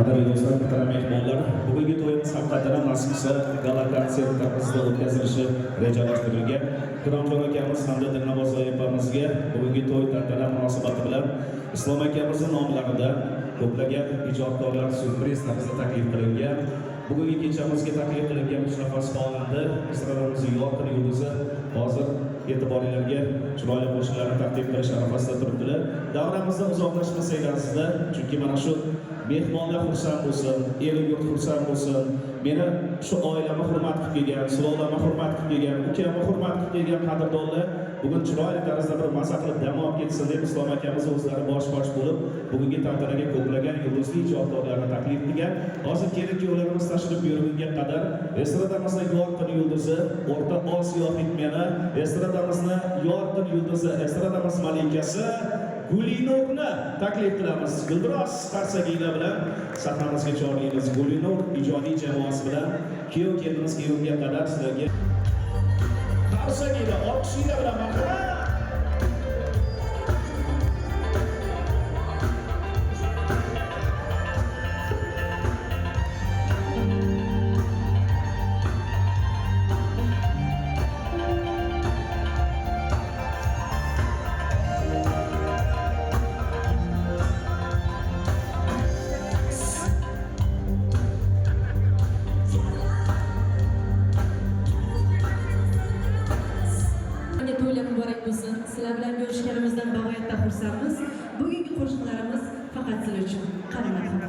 Qadrli do'stlar, muhtaram mehmonlar, bugungi to'yimiz haqiqatan nasibsa gala konsert tarzida o'tkazilishi rejalashtirilgan. Ikromjon akamiz hamda Dilnavoz opamizga bugungi to'y tantana munosabati bilan Islom akamizning nomlarida ko'plagan ijodkorlar syurpriz tarzida taklif qilingan. Bugungi kechamizga taklif qilingan 3 nafar xonanda estradamizning yorqin yulduzi hozir e'tiboringlarga chiroyli qo'shiqlarni taqdim qilish arafasida turibdilar. Davramizdan uzoqlashmasanglar, chunki mana shu mehmonlar xursand bo'lsin, el yurt xursand bo'lsin, meni shu oilama hurmat qilib kelgan, sulolama hurmat qilib kelgan, ukama hurmat qilib kelgan qadrdonlar bugun chiroyli tarzda bir maza qilib dam olib ketsin deb Islom akamiz o'zlari bosh bo'lib bugungi tantanaga ko'plagan yulduzli ijodkorlarni taklif qilgan. Hozir kelin-kuyovlarimiz tashrif buyurgunga qadar estradamizning yorqin yulduzi, O'rta Osiyo hitmeni, estradamizning yorqin yulduzi, estradamiz malikasi Gulinurni taklif qilamiz. Guldiroz qarsaginglar bilan sahnamizga chorlaymiz. Gulinur ijodiy jamoasi bilan kuyov-kelinimiz kelgunga qadar sizlarga qarsaginglar, olqishinglar bilan marhamat. Sizlar bilan görüşganimizdan bag'oyatda xursandmiz. Bugungi qo'shiqlarimiz faqat sizlar uchun. Qani marhamat.